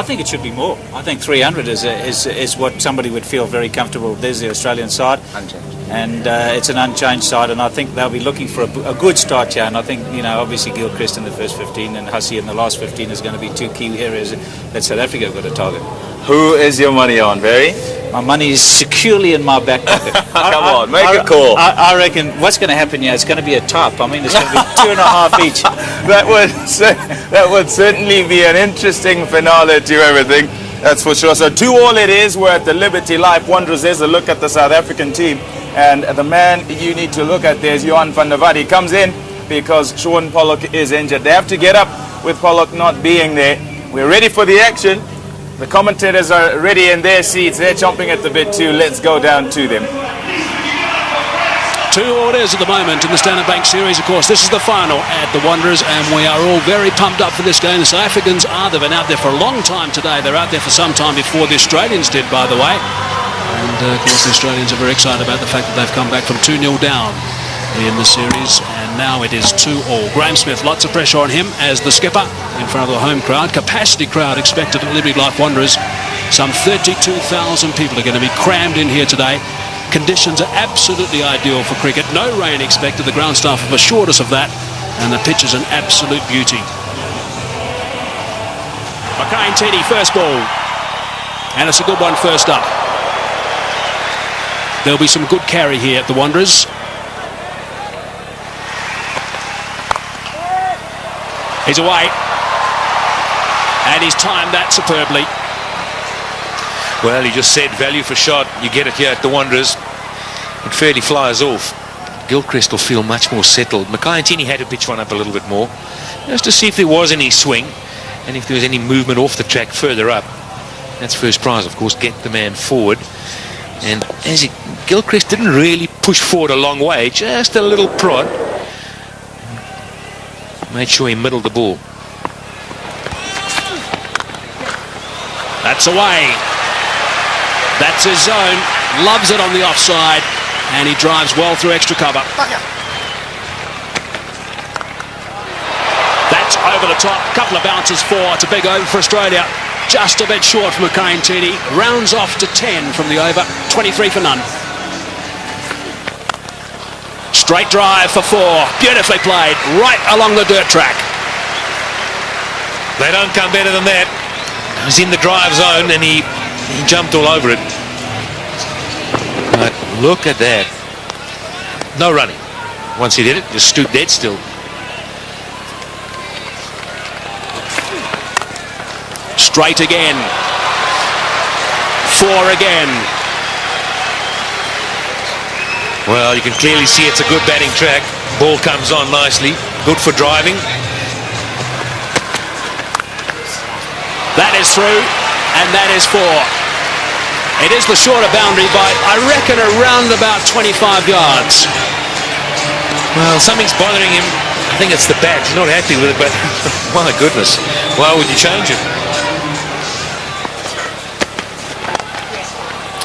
I think it should be more. I think 300 is what somebody would feel very comfortable. There's the Australian side. Unchanged. And it's an unchanged side, and I think they'll be looking for a good start here. And I think, obviously Gilchrist in the first 15 and Hussey in the last 15 is going to be two key areas that South Africa have got to target. Who is your money on, Barry? My money is securely in my back pocket. Come on, make a call. I reckon what's going to happen here is going to be a top. I mean, it's going to be 2.5 each. That would certainly be an interesting finale to everything. That's for sure. So 2-2 it is. We're at the Liberty Life Wanderers. There's a look at the South African team. And the man you need to look at there is Johan van der Walt. He comes in because Shaun Pollock is injured. They have to get up with Pollock not being there. We're ready for the action. The commentators are ready in their seats. They're chomping at the bit too. Let's go down to them. 2 orders at the moment in the Standard Bank Series. Of course, this is the final at the Wanderers, and we are all very pumped up for this game. The South Africans they've been out there for a long time today. They're out there for some time before the Australians did, by the way. And, of course, the Australians are very excited about the fact that they've come back from 2-0 down in the series, and now it is 2-2. Graham Smith, lots of pressure on him as the skipper in front of the home crowd. Capacity crowd expected at Liberty Life Wanderers. Some 32,000 people are going to be crammed in here today. Conditions are absolutely ideal for cricket. No rain expected. The ground staff have assured us of that, and the pitch is an absolute beauty. Makai first ball, and it's a good one first up. There'll be some good carry here at the Wanderers. He's away, and he's timed that superbly. Well, he just said value for shot. You get it here at the Wanderers. It fairly flies off. Gilchrist will feel much more settled. Makai had to pitch one up a little bit more, just to see if there was any swing and if there was any movement off the track further up. That's first prize, of course, get the man forward. And as Gilchrist didn't really push forward a long way, just a little prod. Made sure he middled the ball. That's away. That's his zone. Loves it on the offside, and he drives well through extra cover. That's over the top. Couple of bounces for. It's a big over for Australia. Just a bit short for Makai. Rounds off to 10 from the over. 23 for none. Straight drive for 4. Beautifully played. Right along the dirt track. They don't come better than that. He's in the drive zone and he jumped all over it. But look at that. No running. Once he did it, just stood dead still. Straight again. 4 again. Well, you can clearly see it's a good batting track. Ball comes on nicely. Good for driving. That is through, and that is 4. It is the shorter boundary by, I reckon, around about 25 yards. Well, something's bothering him. I think it's the bat. He's not happy with it, but my goodness, why would you change it?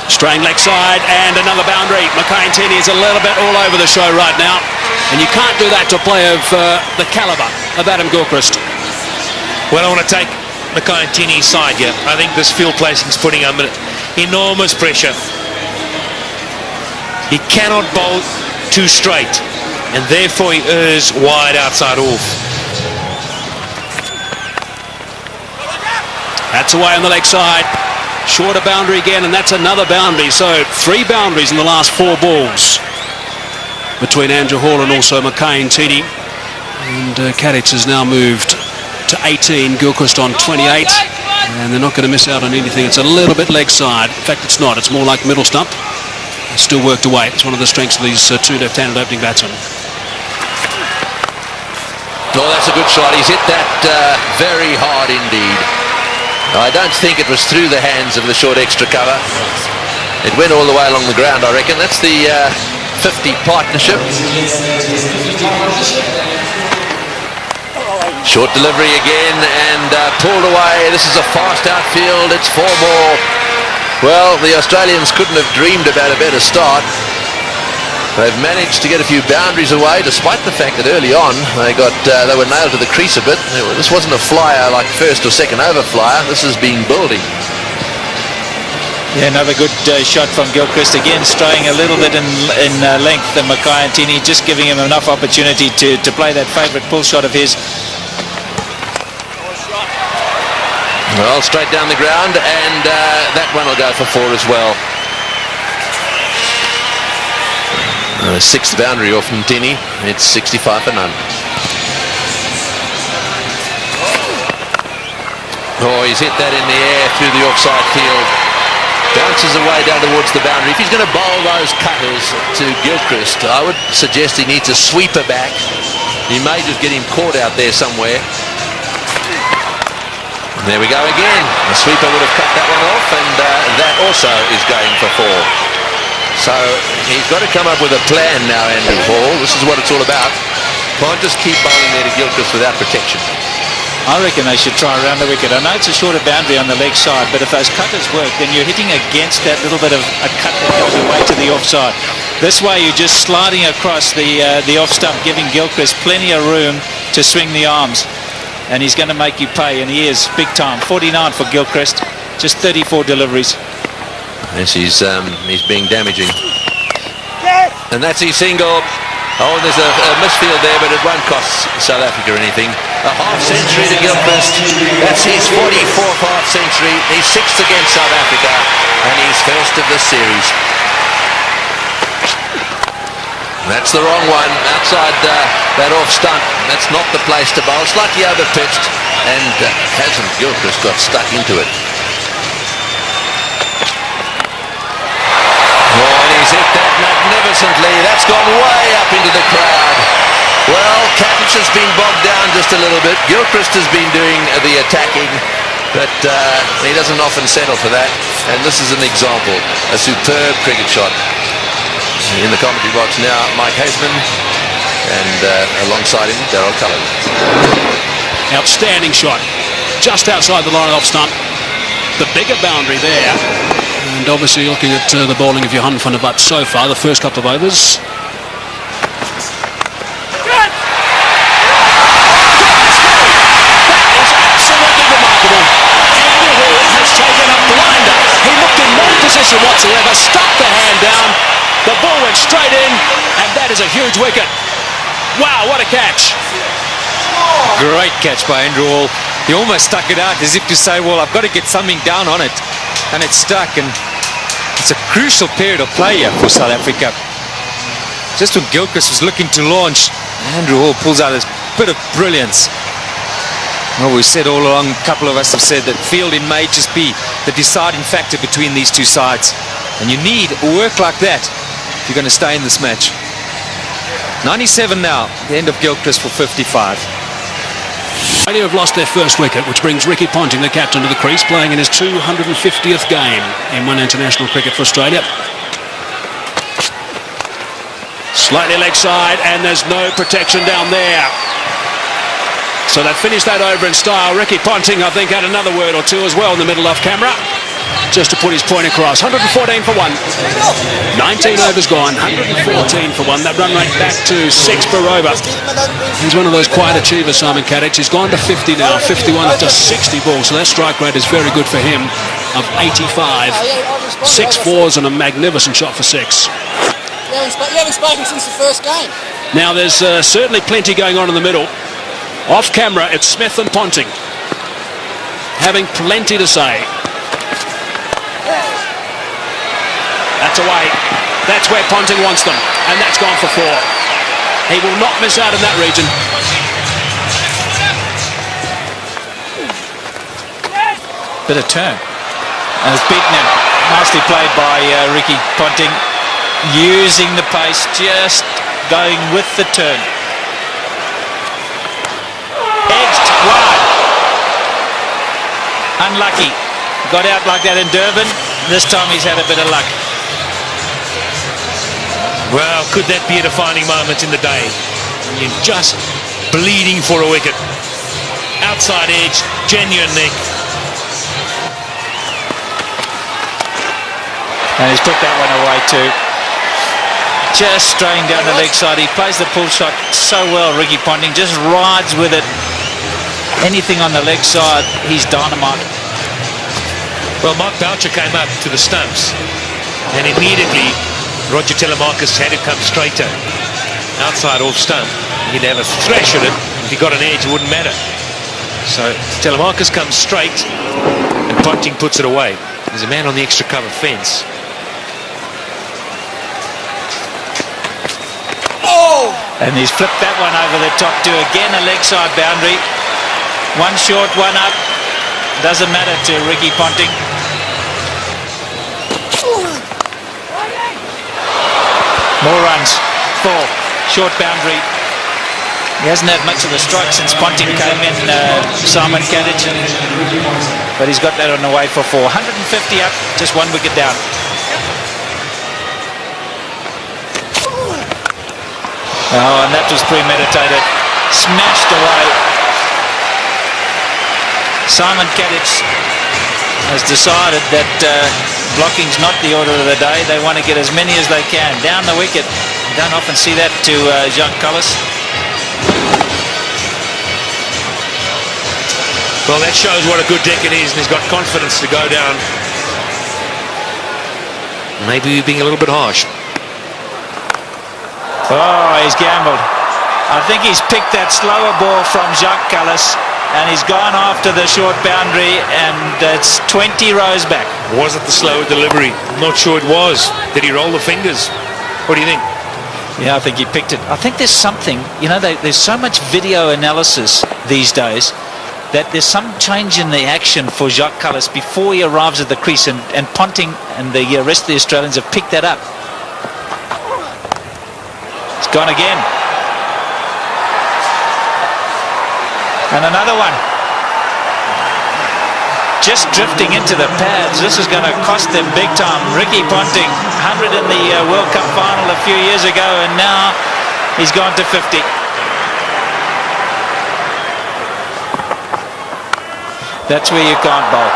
Straying leg side, and another boundary. Makai is a little bit all over the show right now, and you can't do that to a player of the calibre of Adam Gilchrist. Well, I want to take Makai side here. I think this field placing is putting him under enormous pressure. He cannot bowl too straight, and therefore he errs wide outside off. That's away on the leg side. Shorter boundary again, and that's another boundary. So 3 boundaries in the last 4 balls between Andrew Hall and also Makai Ntini. And Kadich has now moved to 18, Gilchrist on 28, and they're not going to miss out on anything. It's a little bit leg side. In fact, it's not. It's more like middle stump. It's still worked away. It's one of the strengths of these 2 left-handed opening batsmen. Oh, that's a good shot. He's hit that very hard indeed. I don't think it was through the hands of the short extra cover. It went all the way along the ground, I reckon. That's the 50 partnership. Short delivery again and pulled away. This is a fast outfield. It's 4 more. Well, the Australians couldn't have dreamed about a better start. They've managed to get a few boundaries away, despite the fact that early on they were nailed to the crease a bit. This wasn't a flyer like first or second over flyer. This has been building. Yeah, another good shot from Gilchrist, again straying a little bit in length, and Mackay-Antini just giving him enough opportunity to play that favourite pull shot of his. Well, straight down the ground, and that one will go for 4 as well. Sixth boundary off Ntini. It's 65 for none. Oh, he's hit that in the air through the offside field. Bounces away down towards the boundary. If he's going to bowl those cutters to Gilchrist, I would suggest he needs a sweeper back. He may just get him caught out there somewhere. And there we go again. The sweeper would have cut that one off, and that also is going for 4. So he's got to come up with a plan now, Andrew Hall. This is what it's all about. Can't just keep bowling there to Gilchrist without protection. I reckon they should try around the wicket. I know it's a shorter boundary on the leg side, but if those cutters work, then you're hitting against that little bit of a cut that goes away to the offside. This way you're just sliding across the off stump, giving Gilchrist plenty of room to swing the arms. And he's going to make you pay, and he is big time. 49 for Gilchrist, just 34 deliveries. Yes, he's being damaging. And that's his single. Oh, there's a misfield there, but it won't cost South Africa anything. A half century to Gilchrist. That's his 44th half century. He's 6th against South Africa, and he's first of the series. That's the wrong one. Outside that off stump. That's not the place to bowl. Slightly over-pitched, and hasn't Gilchrist got stuck into it. He's hit that magnificently. That's gone way up into the crowd. Well, Catch has been bogged down just a little bit. Gilchrist has been doing the attacking, but he doesn't often settle for that. And this is an example, a superb cricket shot. In the commentary box now, Mike Haseman, and alongside him, Darryl Cullen. Outstanding shot, just outside the line off stump. The bigger boundary there. And obviously looking at the bowling of Johan van der Walt so far, the first couple of overs. That is absolutely remarkable. Andrew Hall has taken a blinder. He looked in no position whatsoever, stuck the hand down. The ball went straight in, and that is a huge wicket. Wow, what a catch. Great catch by Andrew Hall. He almost stuck it out as if to say, well, I've got to get something down on it. And it's stuck, and it's a crucial period of play here for South Africa. Just when Gilchrist was looking to launch, Andrew Hall pulls out this bit of brilliance. Well, we've said all along, a couple of us have said that fielding may just be the deciding factor between these two sides. And you need work like that if you're going to stay in this match. 97 now, the end of Gilchrist for 55. Australia have lost their first wicket, which brings Ricky Ponting, the captain, to the crease, playing in his 250th game in one international cricket for Australia. Slightly leg side, and there's no protection down there. So they've finished that over in style. Ricky Ponting, I think, had another word or two as well in the middle off camera, just to put his point across. 114 for 1. 19 overs gone, 114 for 1. That run rate back to 6 per over. He's one of those quiet achievers, Simon Kadich. He's gone to 50 now, 51 after 60 balls. So that strike rate is very good for him, of 85. 6 fours and a magnificent shot for 6. You haven't spoken since the first game. Now there's certainly plenty going on in the middle. Off camera, it's Smith and Ponting, having plenty to say. That's away. That's where Ponting wants them, and that's gone for 4. He will not miss out in that region. Bit of turn. And it's beaten him. Nicely played by Ricky Ponting, using the pace, just going with the turn. Edged wide. Unlucky. Got out like that in Durban. This time he's had a bit of luck. Well, could that be a defining moment in the day? You're just bleeding for a wicket. Outside edge, genuine nick. And he's put that one away too. just straying down the leg side. He plays the pull shot so well, Ricky Ponting, just rides with it. Anything on the leg side, he's dynamite. Well, Mark Boucher came up to the stumps, and immediately Roger Telemarcus had to come straighter. Outside off stump, he'd have a thrash at it. If he got an edge, it wouldn't matter. So Telemarcus comes straight, and Ponting puts it away. There's a man on the extra cover fence. And he's flipped that one over the top to again a leg side boundary. One short, one up. Doesn't matter to Ricky Ponting. More runs. 4. Short boundary. He hasn't had much of the strike since Ponting came in, Simon Kadich. But he's got that on the way for 4. 150 up, just 1 wicket down. Oh, and that was premeditated. Smashed away. Simon Kadich has decided that blocking's not the order of the day. They want to get as many as they can. Down the wicket. Don't often see that to Jacques Cullis. Well, that shows what a good deck it is, and he's got confidence to go down. Maybe we're being a little bit harsh. Oh, he's gambled. I think he's picked that slower ball from Jacques Cullis, and he's gone after the short boundary, and it's 20 rows back. Was it the slower delivery? I'm not sure it was. Did he roll the fingers? What do you think? Yeah, I think he picked it. I think there's something, you know, there's so much video analysis these days that there's some change in the action for Jacques Cullis before he arrives at the crease, and Ponting and the rest of the Australians have picked that up. It's gone again. And another one. Just drifting into the pads. This is going to cost them big time. Ricky Ponting, 100 in the World Cup final a few years ago, and now he's gone to 50. That's where you can't bowl.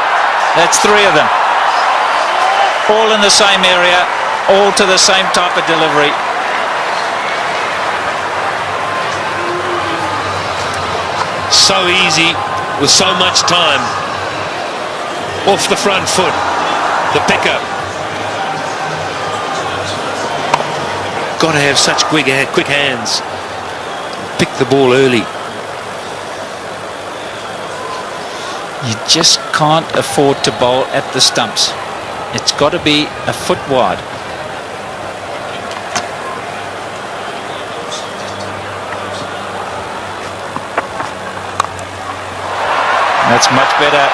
That's 3 of them. All in the same area, all to the same type of delivery. So easy, with so much time. Off the front foot, the pickup. Got to have such quick hands. Pick the ball early. You just can't afford to bowl at the stumps. It's got to be a foot wide. That's much better.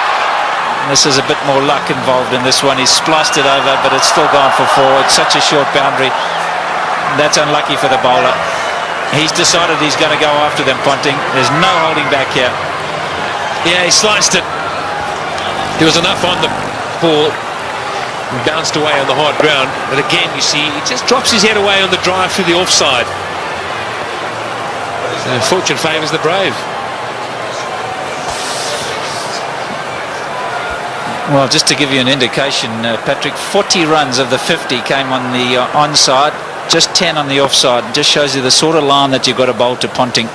This is a bit more luck involved in this one. He's spliced it over, but it's still gone for 4. It's such a short boundary. That's unlucky for the bowler. He's decided he's going to go after them, Ponting. There's no holding back here. Yeah, he sliced it. There was enough on the ball. And bounced away on the hard ground. But again, you see, he just drops his head away on the drive through the offside. So fortune favours the brave. Well, just to give you an indication, Patrick, 40 runs of the 50 came on the onside, just 10 on the offside. It just shows you the sort of line that you've got to bowl to Ponting.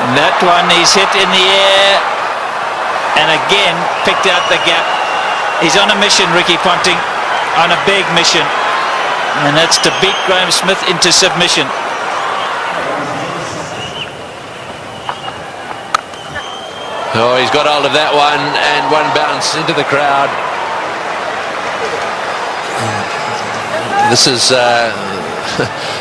And that one he's hit in the air, and again picked out the gap. He's on a mission, Ricky Ponting, on a big mission, and that's to beat Graham Smith into submission. Oh, he's got hold of that one, and one bounce into the crowd. This is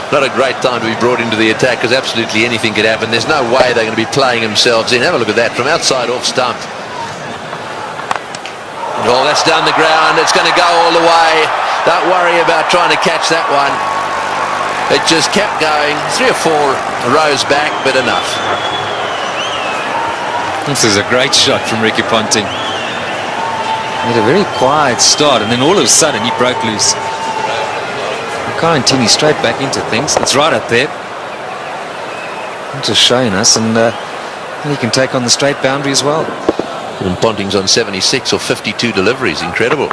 not a great time to be brought into the attack, because absolutely anything could happen. There's no way they're going to be playing themselves in. Have a look at that from outside off stump. Oh, that's down the ground. It's going to go all the way. Don't worry about trying to catch that one. It just kept going. 3 or 4 rows back, but enough. This is a great shot from Ricky Ponting. He had a very quiet start, and then all of a sudden he broke loose. Makayantini straight back into things. It's right up there. Just showing us, and he can take on the straight boundary as well. And Ponting's on 76 or 52 deliveries. Incredible.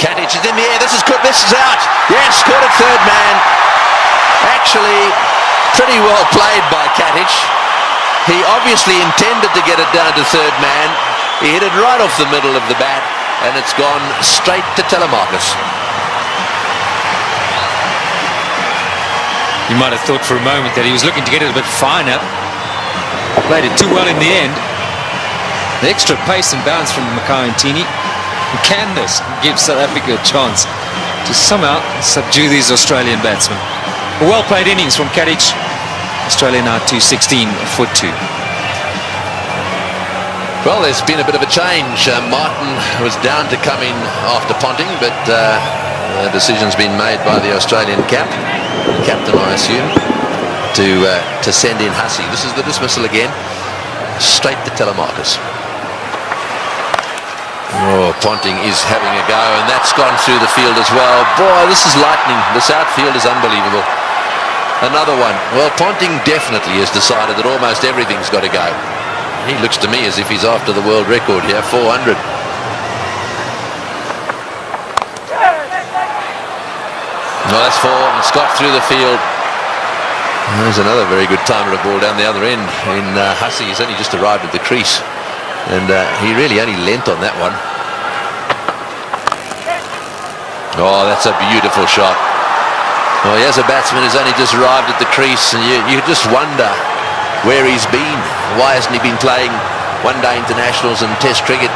Katic is in the air. This is good. This is out. Yes, caught it third man. Actually, pretty well played by Katic. He obviously intended to get it down to third man. He hit it right off the middle of the bat, and it's gone straight to Telemarcus. You might have thought for a moment that he was looking to get it a bit finer. Played it too well in the end. The extra pace and bounce from Makayantini. Can this give South Africa a chance to somehow subdue these Australian batsmen? A well-played innings from Katic. Australia now 216 for 2. Well, there's been a bit of a change. Martin was down to come in after Ponting, but the decision's been made by the Australian captain, I assume, to send in Hussey. This is the dismissal again, straight to Telemarcus. Oh, Ponting is having a go, and that's gone through the field as well. Boy, this is lightning. This outfield is unbelievable. Another one. Well, Ponting definitely has decided that almost everything's got to go. He looks to me as if he's after the world record here, 400. No, that's 4. And Scott through the field. There's another very good timer of ball down the other end in Hussey. He's only just arrived at the crease, and he really only lent on that one. Oh, that's a beautiful shot. Well, here's a batsman who's only just arrived at the crease, and you just wonder where he's been. Why hasn't he been playing one-day internationals and test cricket?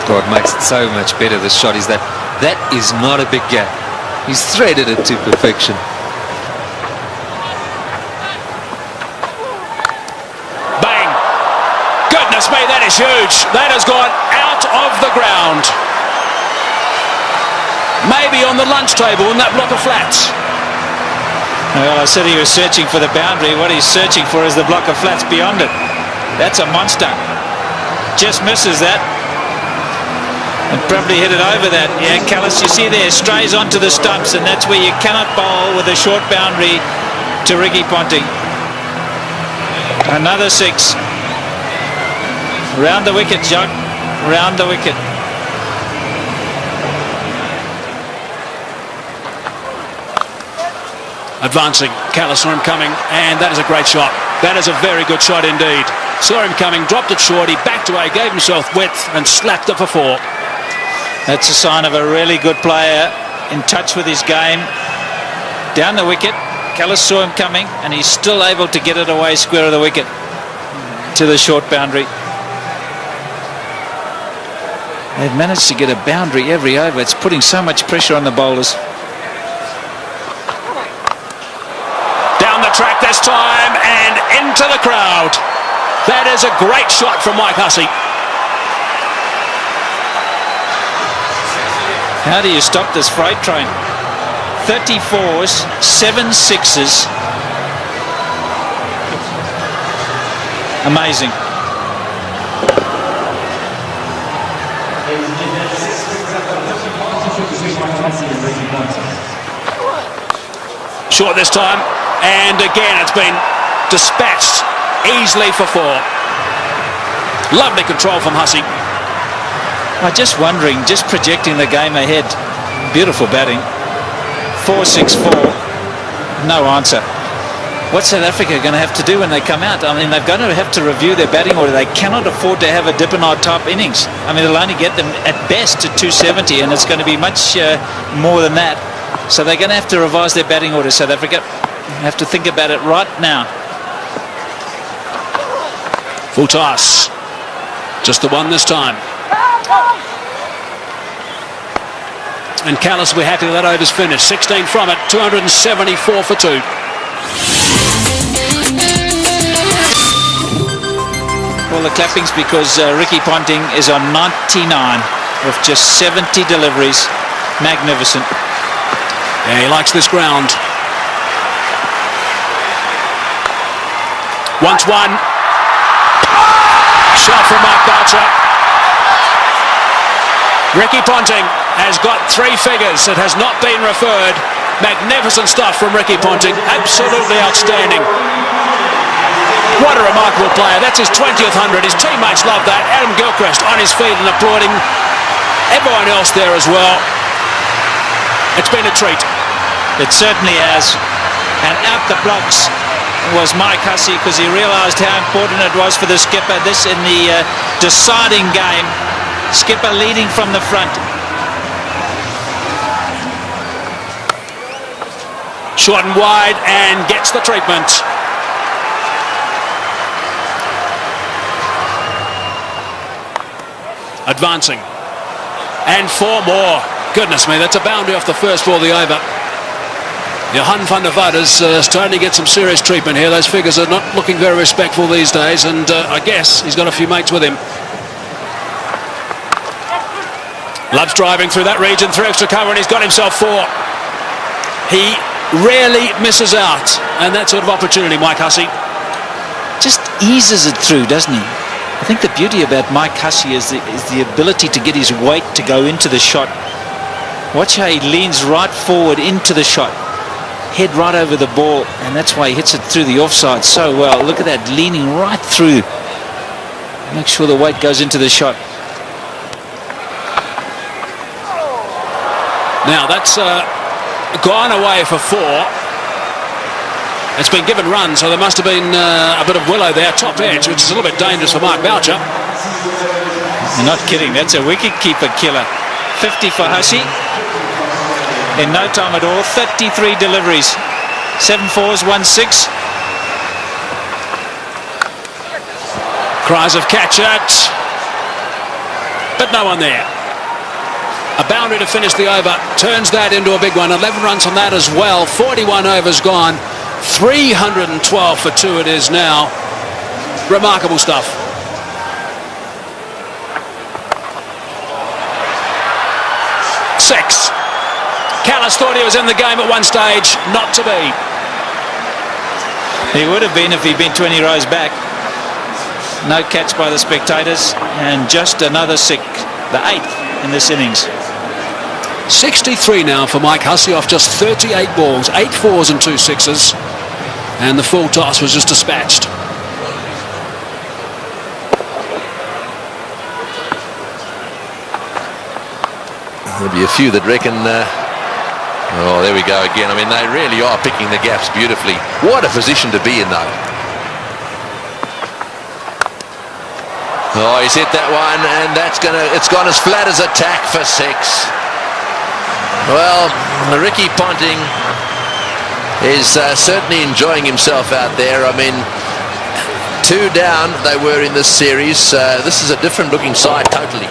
God, makes it so much better, this shot, is that is not a big gap. He's threaded it to perfection. Bang! Goodness me, that is huge. That has gone out of the ground. Maybe on the lunch table in that block of flats. Well, I said he was searching for the boundary. What he's searching for is the block of flats beyond it. That's a monster. Just misses that. And probably hit it over that. Yeah, Callis, you see there, strays onto the stumps, and that's where you cannot bowl with a short boundary to Ricky Ponting. Another 6. Round the wicket, Jacques. Round the wicket. Advancing, Callis saw him coming, and that is a great shot. That is a very good shot indeed. Saw him coming, dropped it short, he backed away, gave himself width, and slapped it for 4. That's a sign of a really good player, in touch with his game. Down the wicket, Callis saw him coming, and he's still able to get it away square of the wicket to the short boundary. They've managed to get a boundary every over. It's putting so much pressure on the bowlers. Down the track this time and into the crowd. That is a great shot from Mike Hussey. How do you stop this freight train? 34s, 7 6s. Amazing. Short this time, and again it's been dispatched easily for 4. Lovely control from Hussey. I'm just wondering, just projecting the game ahead. Beautiful batting. 4-6-4. No answer. What's South Africa going to have to do when they come out? I mean, they're going to have to review their batting order. They cannot afford to have a Dippenard type innings. I mean, it'll only get them at best to 270, and it's going to be much more than that. So they're going to have to revise their batting order, South Africa. Have to think about it right now. Full toss. Just the one this time. And Callis will be happy that over's finished. 16 from it, 274 for 2. Well, the clapping's because Ricky Ponting is on 99 with just 70 deliveries. Magnificent. Yeah, he likes this ground. Once one. Shot from Mark Boucher. Ricky Ponting has got 3 figures. It has not been referred. Magnificent stuff from Ricky Ponting. Absolutely outstanding. What a remarkable player. That's his 20th 100. His teammates love that. Adam Gilchrist on his feet and applauding. Everyone else there as well. It's been a treat. It certainly has. And out the blocks was Mike Hussey, because he realised how important it was for the skipper. This in the deciding game. Skipper leading from the front. Short and wide and gets the treatment. Advancing. And 4 more. Goodness me, that's a boundary off the first ball of the over. Johan van der Vaart is starting to get some serious treatment here. Those figures are not looking very respectful these days, and I guess he's got a few mates with him. Loves driving through that region, through extra cover, and he's got himself 4. He rarely misses out, and that sort of opportunity, Mike Hussey. Just eases it through, doesn't he? I think the beauty about Mike Hussey is the ability to get his weight to go into the shot. Watch how he leans right forward into the shot. Head right over the ball, and that's why he hits it through the offside so well. Look at that, leaning right through. Make sure the weight goes into the shot. Now that's gone away for 4. It's been given run, so there must have been a bit of willow there, top edge, which is a little bit dangerous for Mark Boucher. You're not kidding, that's a wicket-keeper killer. 50 for Hussey. In no time at all, 33 deliveries. 7 fours, 1 6. Cries of catch it, but no one there. A boundary to finish the over, turns that into a big one. 11 runs on that as well. 41 overs gone. 312 for 2 it is now. Remarkable stuff. Six. Callis thought he was in the game at one stage. Not to be. He would have been if he'd been 20 rows back. No catch by the spectators, and just another 6, the 8th in this innings. 63 now for Mike Hussey off just 38 balls, 8 fours and 2 sixes, and the full toss was just dispatched. There'll be a few that reckon oh, there we go again. I mean, they really are picking the gaps beautifully. What a position to be in, though. Oh, he's hit that one, and it's gone as flat as a tack for 6. Well, Ricky Ponting is certainly enjoying himself out there. I mean, 2 down they were in this series. This is a different looking side totally.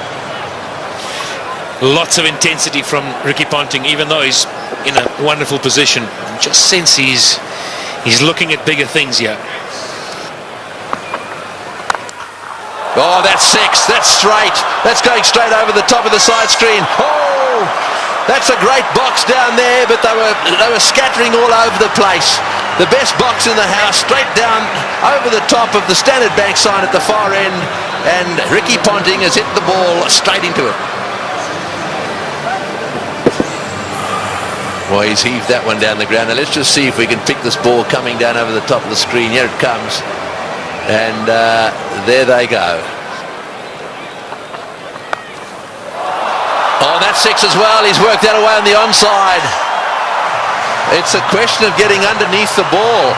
Lots of intensity from Ricky Ponting, even though he's in a wonderful position. Just sense he's looking at bigger things here. Oh, that's 6. That's straight. That's going straight over the top of the side screen. Oh, that's a great box down there, but they were scattering all over the place. The best box in the house, straight down over the top of the Standard Bank sign at the far end, and Ricky Ponting has hit the ball straight into it. Well, he's heaved that one down the ground. Now let's just see if we can pick this ball coming down over the top of the screen. Here it comes. And there they go. Oh, that's 6 as well. He's worked that away on the onside. It's a question of getting underneath the ball.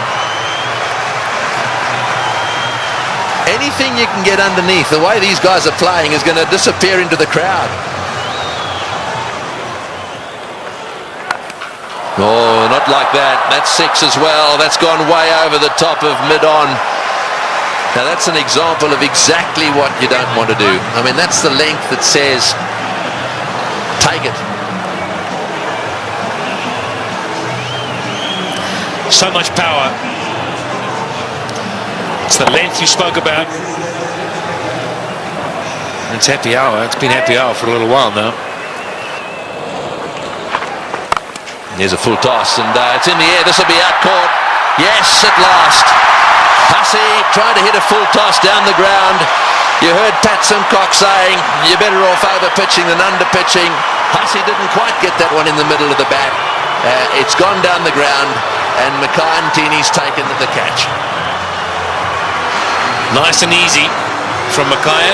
Anything you can get underneath, the way these guys are playing, is going to disappear into the crowd. Oh, not like that. That's 6 as well. That's gone way over the top of mid-on. Now that's an example of exactly what you don't want to do. I mean, that's the length that says, take it. So much power. It's the length you spoke about. It's happy hour. It's been happy hour for a little while now. Here's a full toss, and it's in the air. This will be out caught. Yes, at last. Hussey trying to hit a full toss down the ground. You heard Pat Simcock saying, you're better off over-pitching than under-pitching. Hussey didn't quite get that one in the middle of the bat. It's gone down the ground, and Mackay-Ntini's taken the catch. Nice and easy from Mackay.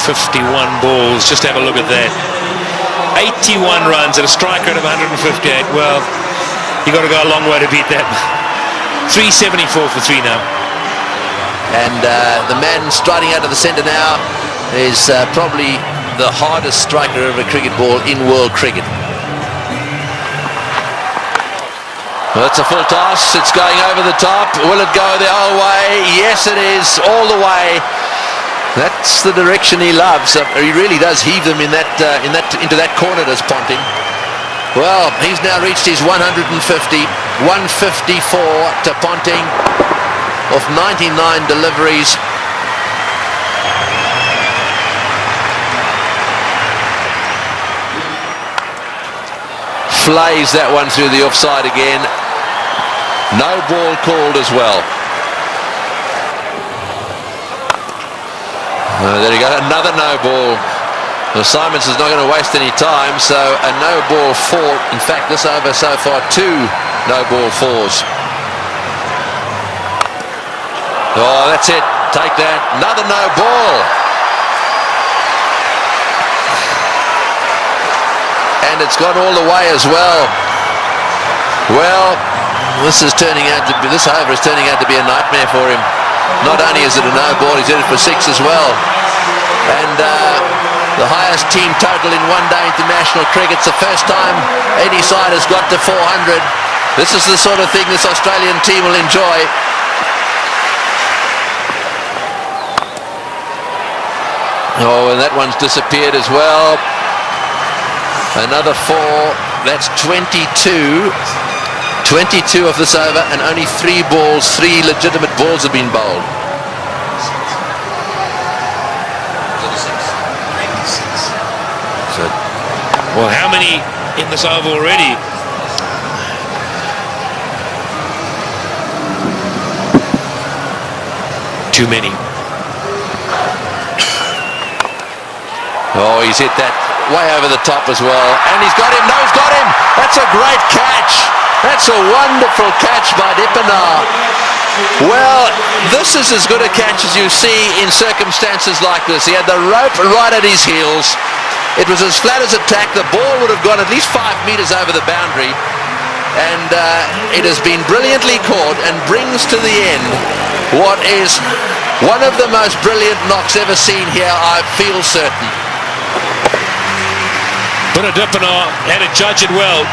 51 balls, just have a look at that. 81 runs at a strike rate of 158. Well, you got to go a long way to beat that. 374 for 3 now. And the man striding out of the centre now is probably the hardest striker of a cricket ball in world cricket. Well, it's a full toss. It's going over the top. Will it go the whole way? Yes, it is, all the way. That's the direction he loves. He really does heave them into that corner, does Ponting. Well, he's now reached his 150. 154 to Ponting of 99 deliveries. Flays that one through the offside again. No ball called as well. There you go, another no ball. Well, Simons is not going to waste any time, so a no ball 4. In fact, this over so far 2 no ball 4s. Oh, that's it. Take that. Another no ball. And it's gone all the way as well. Well, this over is turning out to be a nightmare for him. Not only is it a no ball, he's hit it for 6 as well. And the highest team total in one-day international cricket. It's the first time any side has got to 400. This is the sort of thing this Australian team will enjoy. Oh, and that one's disappeared as well. Another 4. That's 22. 22 of this over, and only 3 balls, 3 legitimate balls have been bowled. So, well, how many in this over already? Too many. Oh, he's hit that way over the top as well, and he's got him. No, he's got him. That's a great catch. That's a wonderful catch by Dippenaar. Well, this is as good a catch as you see in circumstances like this. He had the rope right at his heels. It was as flat as a tack. The ball would have gone at least 5 metres over the boundary. And it has been brilliantly caught and brings to the end what is one of the most brilliant knocks ever seen here, I feel certain. But Dippenaar had to judge it well.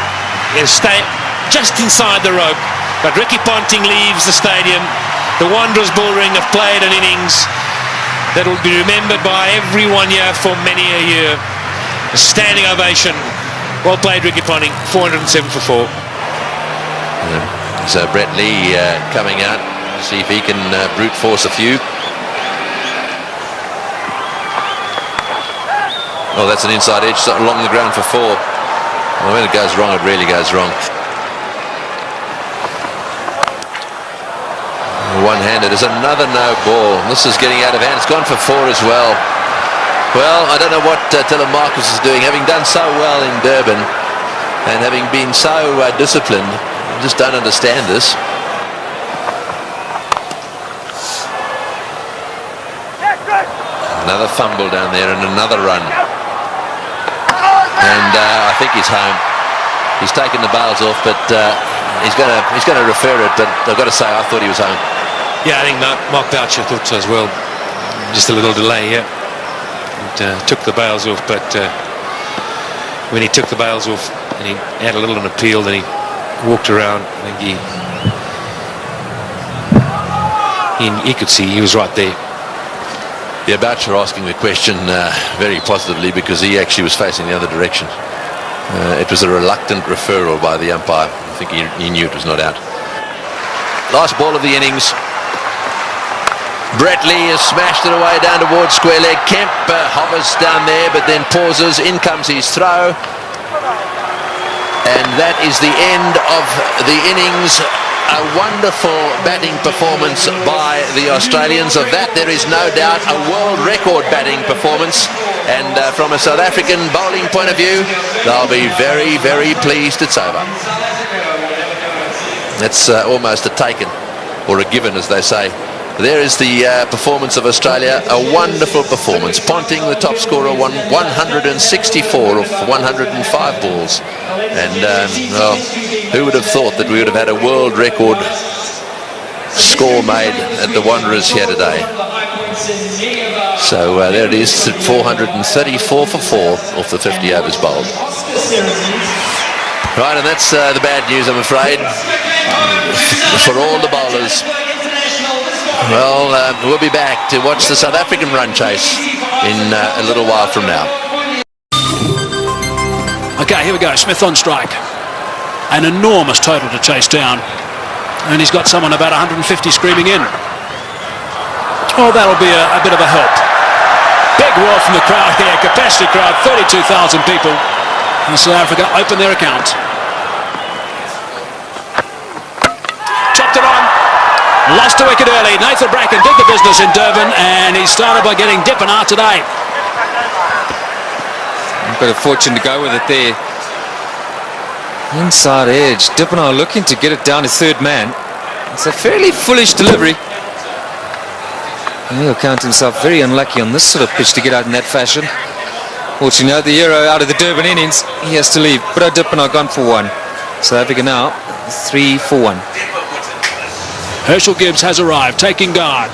He'll stay just inside the rope, but Ricky Ponting leaves the stadium. The Wanderers bullring have played an innings that will be remembered by everyone here for many a year. A standing ovation. Well played, Ricky Ponting. 407 for 4. So Brett Lee coming out, see if he can brute force a few. Oh, that's an inside edge along the ground for 4. Well, when it goes wrong, it really goes wrong. One-handed is another no ball. This is getting out of hand. It's gone for 4 as well. Well, I don't know what Telemarcus is doing. Having done so well in Durban and having been so disciplined, I just don't understand this. Another fumble down there and another run. And I think he's home. He's taken the bails off, but he's going to refer it. But I've got to say, I thought he was home. Yeah, I think Mark Boucher thought so as well. Just a little delay here. And, took the bails off, but when he took the bails off and he had a little an appeal, then he walked around. I think he could see he was right there. Yeah, Boucher asking the question very positively because he actually was facing the other direction. It was a reluctant referral by the umpire. I think he knew it was not out. Last ball of the innings. Brett Lee has smashed it away down towards square leg. Kemp hovers down there but then pauses. In comes his throw. And that is the end of the innings. A wonderful batting performance by the Australians. Of that there is no doubt. A world record batting performance. And from a South African bowling point of view, they'll be very, very pleased it's over. That's almost a taken, or a given, as they say. There is the performance of Australia, a wonderful performance. Ponting, the top scorer, won 164 of 105 balls. And, well, who would have thought that we would have had a world record score made at the Wanderers here today? So there it is, 434 for 4 off the 50 overs bowled. Right, and that's the bad news, I'm afraid, for all the bowlers. Well, we'll be back to watch the South African run chase in a little while from now. Okay, here we go. Smith on strike. An enormous total to chase down. And he's got someone about 150 screaming in. Oh, that'll be a bit of a help. Big roar from the crowd here. Capacity crowd, 32,000 people. And South Africa open their account. Chopped it on. Lost a wicket early. Nathan Bracken did the business in Durban, and he started by getting Dippenaar today. Bit of fortune to go with it there. Inside edge. Dippenaar looking to get it down to third man. It's a fairly foolish delivery. He'll count himself very unlucky on this sort of pitch to get out in that fashion. Fortunately, the hero out of the Durban innings, he has to leave. But Dippenaar gone for one. South Africa now 3 for 1. Herschel Gibbs has arrived, taking guard.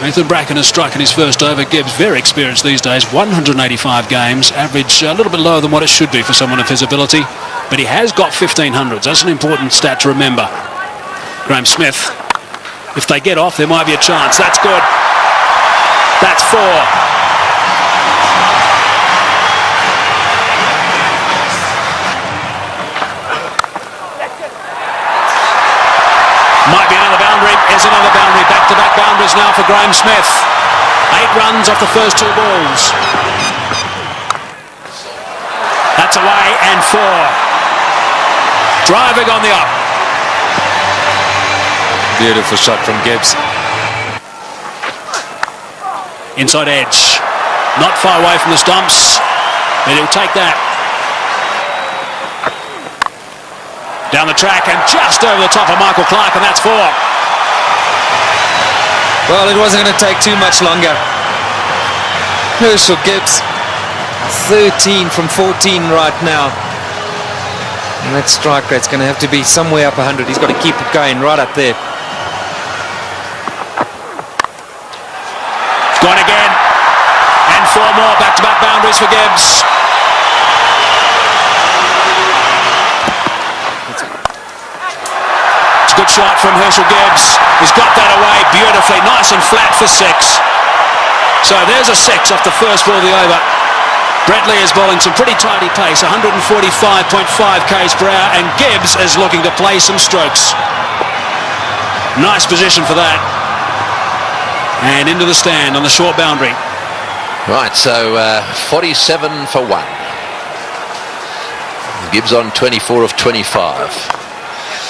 Nathan Bracken has struck in his first over. Gibbs, very experienced these days, 185 games, average a little bit lower than what it should be for someone of his ability, but he has got 1500s. That's an important stat to remember. Graham Smith, if they get off, there might be a chance. That's good. That's 4. Might be another boundary. Is another boundary. Back-to-back boundaries now for Graham Smith. 8 runs off the first 2 balls. That's away and 4. Driving on the up. Beautiful shot from Gibbs. Inside edge. Not far away from the stumps, but he'll take that. Down the track and just over the top of Michael Clark, and that's 4. Well, it wasn't going to take too much longer. Herschel Gibbs, 13 from 14 right now. And that strike rate's going to have to be somewhere up 100. He's got to keep it going right up there. Gone again. And 4 more back-to-back boundaries for Gibbs. It's a good shot from Herschel Gibbs. He's got that away beautifully. Nice and flat for 6. So there's a 6 off the first ball of the over. Brett Lee is bowling some pretty tidy pace, 145.5 k's per hour, and Gibbs is looking to play some strokes. Nice position for that. And into the stand on the short boundary. Right, so 47 for 1. Gibbs on 24 of 25.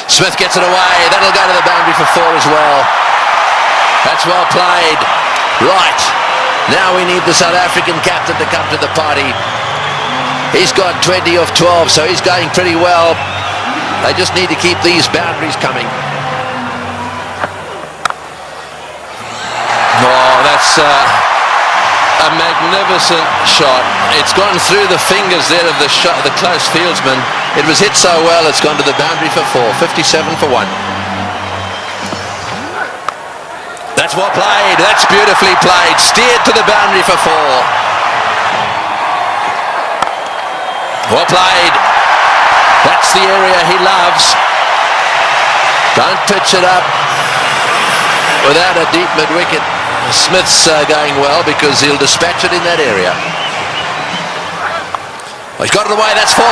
Smith gets it away. That'll go to the boundary for 4 as well. That's well played. Right. Now we need the South African captain to come to the party. He's got 20 of 12, so he's going pretty well. They just need to keep these boundaries coming. Oh, that's a magnificent shot. It's gone through the fingers there of the close fieldsman. It was hit so well, it's gone to the boundary for 4. 57 for 1. That's well played. That's beautifully played. Steered to the boundary for 4. Well played. That's the area he loves. Don't pitch it up without a deep mid-wicket. Smith's going well because he'll dispatch it in that area. Well, he's got it away. That's 4.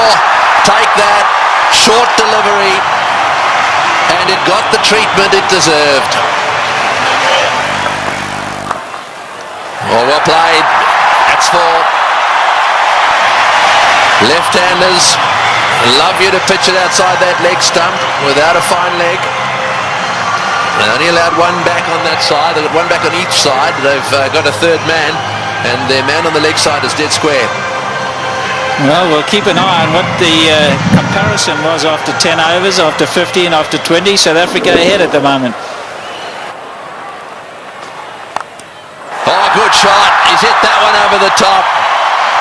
Take that. Short delivery. And it got the treatment it deserved. Oh, well played. That's 4. Left-handers love you to pitch it outside that leg stump without a fine leg. They only allowed 1 back on that side. They've got 1 back on each side. They've got a third man, and their man on the leg side is dead square. Well, we'll keep an eye on what the comparison was after 10 overs, after 50 and after 20. South Africa ahead at the moment. Oh, good shot. He's hit that one over the top.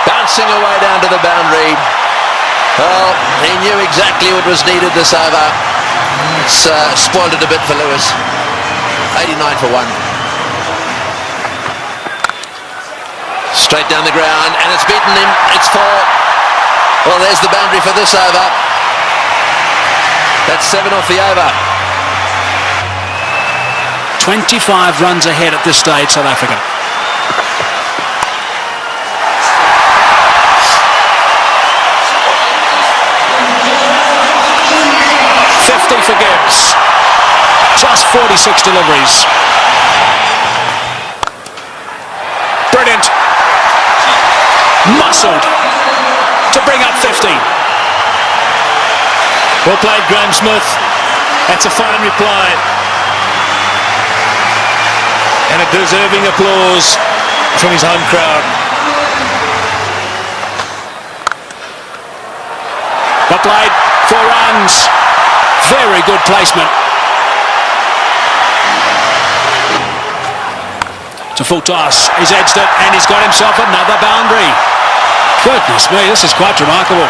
Bouncing away down to the boundary. Well, he knew exactly what was needed this over. It's spoiled it a bit for Lewis. 89 for 1. Straight down the ground, and it's beaten him. It's 4. Well, there's the boundary for this over. That's 7 off the over. 25 runs ahead at this stage, South Africa. For Gibbs. Just 46 deliveries. Brilliant. Muscled to bring up 50. Well played, Graham Smith. That's a fine reply. And a deserving applause from his home crowd. Well played. 4 runs. Very good placement. It's a full toss. He's edged it and he's got himself another boundary. Goodness me, this is quite remarkable.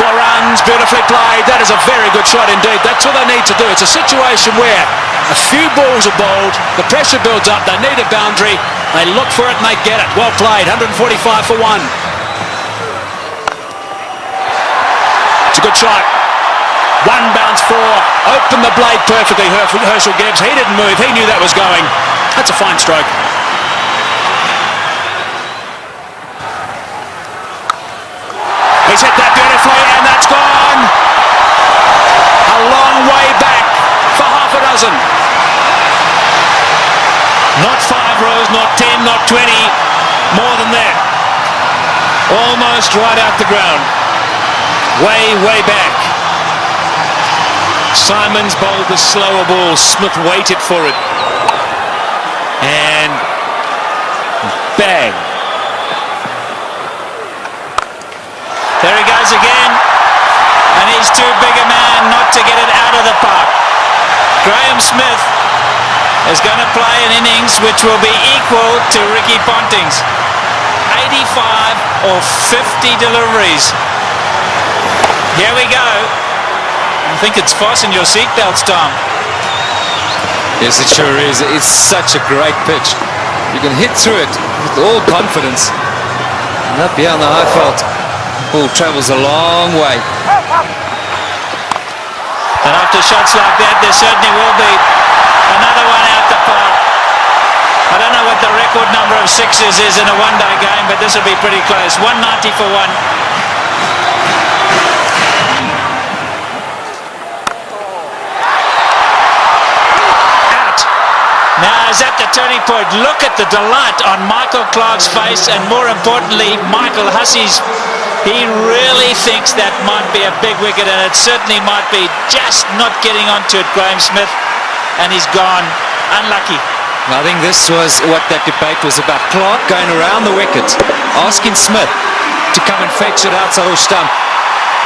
4 runs, beautifully played. That is a very good shot indeed. That's what they need to do. It's a situation where a few balls are bowled, the pressure builds up, they need a boundary, they look for it and they get it. Well played, 145 for 1. It's a good shot. 1 bounce 4. Opened the blade perfectly, Herschel Gibbs. He didn't move. He knew that was going. That's a fine stroke. He's hit that beautifully, and that's gone. A long way back for half a dozen. Not 5 rows, not 10, not 20. More than that. Almost right out the ground. Way back. Simons bowled the slower ball. Smith waited for it. And bang. There he goes again. And he's too big a man not to get it out of the park. Graham Smith is going to play an innings which will be equal to Ricky Ponting's. 85 or 50 deliveries. Here we go. I think it's fasten your seatbelts, Tom. Yes, it sure is. It's such a great pitch. You can hit through it with all confidence. And up here on the high fault, ball travels a long way. And after shots like that, there certainly will be another one out the park. I don't know what the record number of 6s is in a one-day game, but this will be pretty close. 190 for 1. Now is at the turning point. Look at the delight on Michael Clarke's face, and more importantly, Michael Hussey's. He really thinks that might be a big wicket, and it certainly might be. Just not getting onto it, Graham Smith, and he's gone. Unlucky. I think this was what that debate was about. Clarke going around the wicket, asking Smith to come and fetch it outside off stump.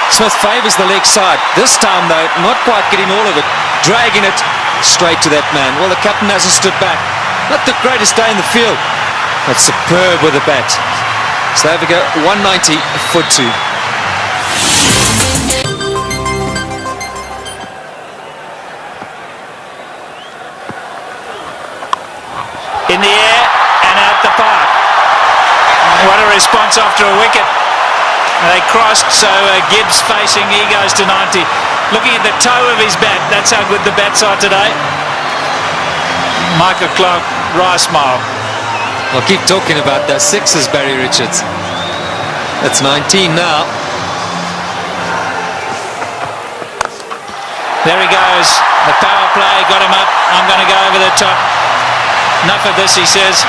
Smith favours the leg side. This time, though, not quite getting all of it, dragging it straight to that man. Well, the captain hasn't stood back. Not the greatest day in the field, but superb with the bat. South Africa 190 for 2. In the air and out the park. What a response after a wicket. They crossed, so Gibbs facing, he goes to 90. Looking at the toe of his bat, that's how good the bats are today. Michael Clarke, wry smile. Well, keep talking about those 6s, Barry Richards. That's 19 now. There he goes. The power play got him up. I'm going to go over the top. Enough of this, he says.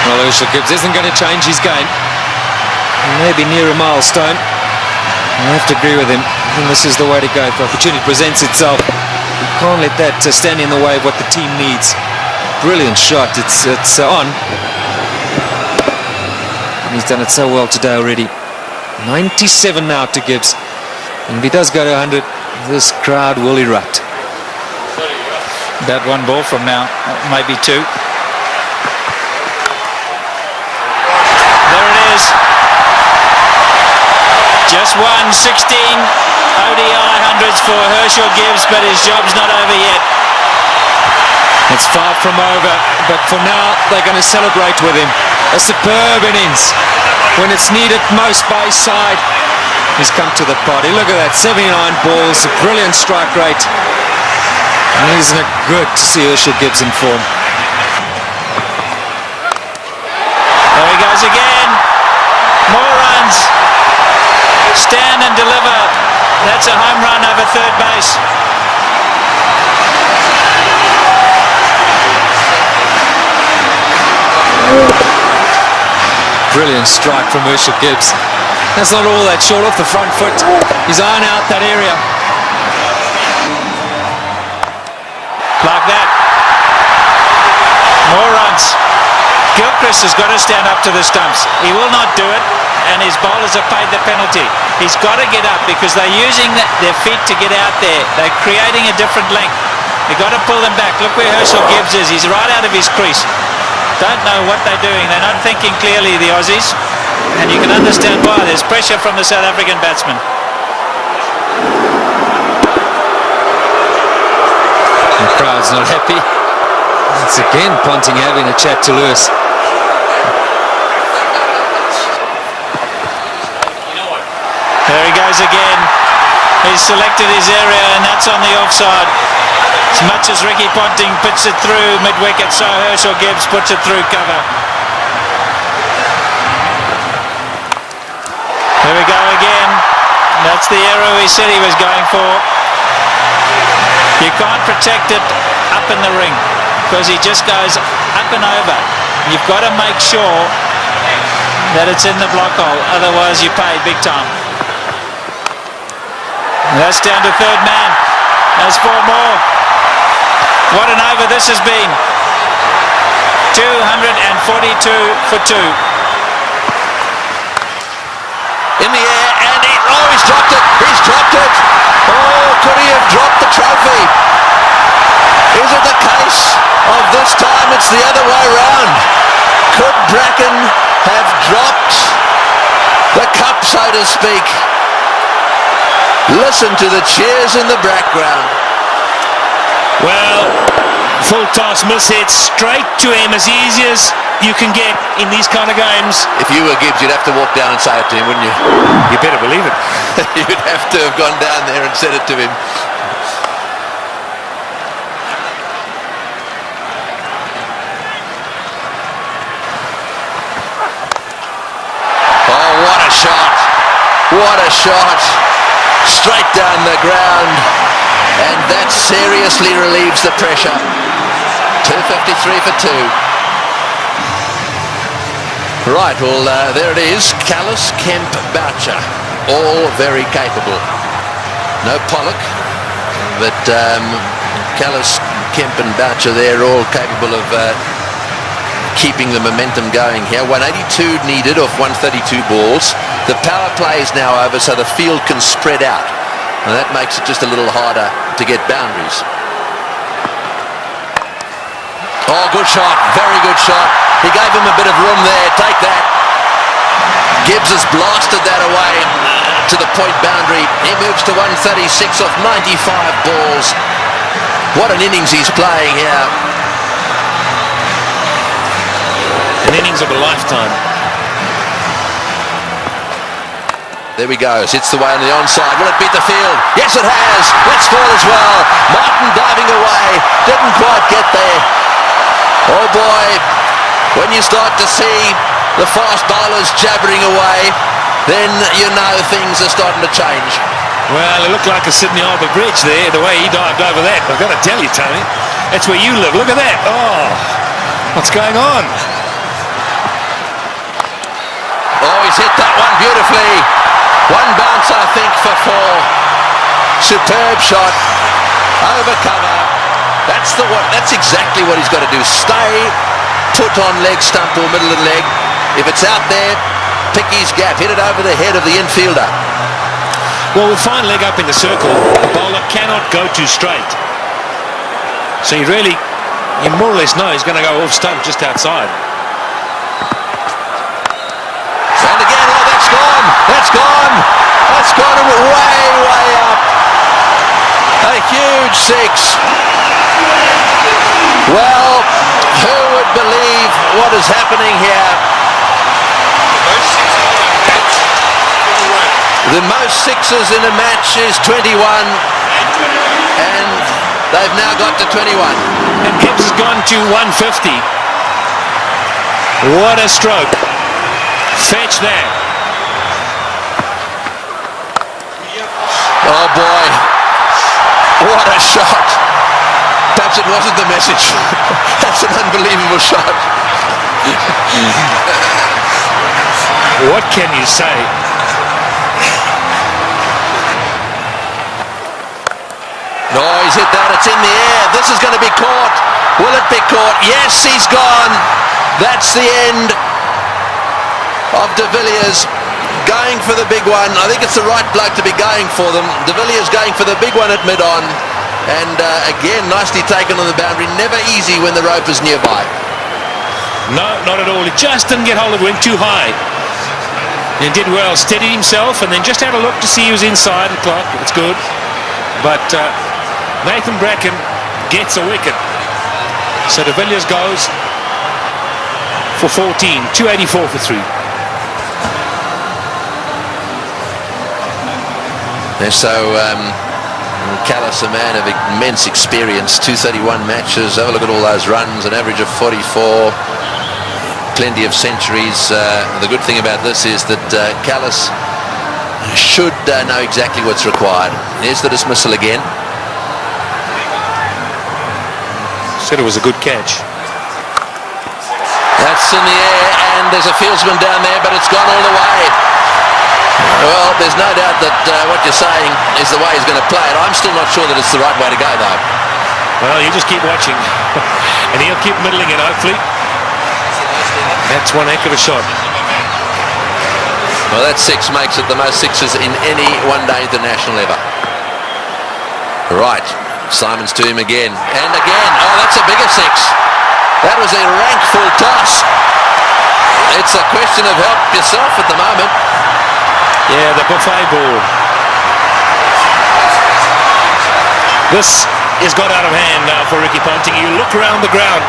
Well, Herschel Gibbs isn't going to change his game. Maybe near a milestone. I have to agree with him. I think this is the way to go. If the opportunity presents itself, you can't let that stand in the way of what the team needs. Brilliant shot. It's on. He's done it so well today already. 97 now to Gibbs. And if he does go to 100, this crowd will erupt. About one ball from now, maybe two. There it is. Just won 16 ODI hundreds for Herschel Gibbs, but his job's not over yet. It's far from over, but for now they're going to celebrate with him. A superb innings. When it's needed most by his side, he's come to the party. Look at that, 79 balls, a brilliant strike rate. And isn't it good to see Herschel Gibbs in form? There he goes again. More runs. Stand and deliver. That's a home run over third base. Brilliant strike from Herschel Gibbs. That's not all that short off the front foot. He's eyeing out that area. Like that. More runs. Gilchrist has got to stand up to the stumps. He will not do it, and his bowlers have paid the penalty. He's got to get up because they're using their feet to get out there. They're creating a different length. They've got to pull them back. Look where Herschel Gibbs is. He's right out of his crease. Don't know what they're doing. They're not thinking clearly, the Aussies. And you can understand why. There's pressure from the South African batsman. The crowd's not happy. It's again Ponting having a chat to Lewis. There he goes again. He's selected his area, and that's on the offside. As much as Ricky Ponting puts it through mid-wicket, so Herschel Gibbs puts it through cover. Here we go again. That's the arrow he said he was going for. You can't protect it up in the ring because he just goes up and over. You've got to make sure that it's in the block hole, otherwise you pay big time. And that's down to third man. There's four more. What an over this has been. 242 for two. In the air, and he's dropped it. He's dropped it. Oh, could he have dropped the trophy? Is it the case of this time it's the other way round? Could Bracken have dropped the cup, so to speak? Listen to the cheers in the background. Well, full toss, miss hit, straight to him, as easy as you can get in these kind of games. If you were Gibbs, you'd have to walk down and say it to him, wouldn't you? You better believe it. You'd have to have gone down there and said it to him. Oh, what a shot. What a shot. Straight down the ground. And that seriously relieves the pressure. 253 for two. Right, well, there it is. Callis, Kemp, Boucher, all very capable. No Pollock, but Callis, Kemp and Boucher, they're all capable of keeping the momentum going here. 182 needed off 132 balls. The power play is now over, so the field can spread out. And that makes it just a little harder to get boundaries. Oh, good shot. Very good shot. He gave him a bit of room there. Take that. Gibbs has blasted that away to the point boundary. He moves to 136 off 95 balls. What an innings he's playing here. An innings of a lifetime. There we go. Hits the way on the onside. Will it beat the field? Yes, it has. That's four as well. Martin diving away. Didn't quite get there. Oh boy. When you start to see the fast bowlers jabbering away, then you know things are starting to change. Well, it looked like a Sydney Harbour Bridge there, the way he dived over that. I've got to tell you, Tony, that's where you live. Look at that. Oh, what's going on? Oh, he's hit that one beautifully. One bounce, I think, for four. Superb shot. Over cover. That's exactly what he's got to do. Stay put on leg stump or middle of the leg. If it's out there, pick his gap, hit it over the head of the infielder. Well, with fine leg up in the circle, the bowler cannot go too straight. So you more or less know he's going to go off stump just outside. And again, oh, that's gone. That's gone. That's gone way, way up. A huge six. Well, who would believe what is happening here? The most sixes in a match is 21, and they've now got to 21. And Gibbs has gone to 150. What a stroke. Fetch there. Oh boy, what a shot. Perhaps it wasn't the message. That's an unbelievable shot. What can you say? No, he's hit that. It's in the air. This is going to be caught. Will it be caught? Yes, he's gone. That's the end of De Villiers going for the big one. I think it's the right bloke to be going for them. De Villiers going for the big one at mid-on. And again, nicely taken on the boundary. Never easy when the rope is nearby. No, not at all. He just didn't get hold of it. Went too high. And did well. Steadied himself and then just had a look to see he was inside the clock. It's good. But Nathan Bracken gets a wicket. So De Villiers goes for 14. 284 for 3. And so Callis, a man of immense experience, 231 matches. Have a look at all those runs, an average of 44, plenty of centuries. The good thing about this is that Callis should know exactly what's required. Here's the dismissal again. Said it was a good catch. That's in the air, and there's a fieldsman down there, but it's gone all the way. Well, there's no doubt that what you're saying is the way he's going to play it. I'm still not sure that it's the right way to go, though. Well, you just keep watching. And he'll keep middling it, hopefully. That's one heck of a shot. Well, that six makes it the most sixes in any one-day international ever. Right, Simons to him again. And again, oh, that's a bigger six. That was a rank full toss. It's a question of help yourself at the moment. Yeah, the buffet ball. This has got out of hand now for Ricky Ponting. You look around the ground,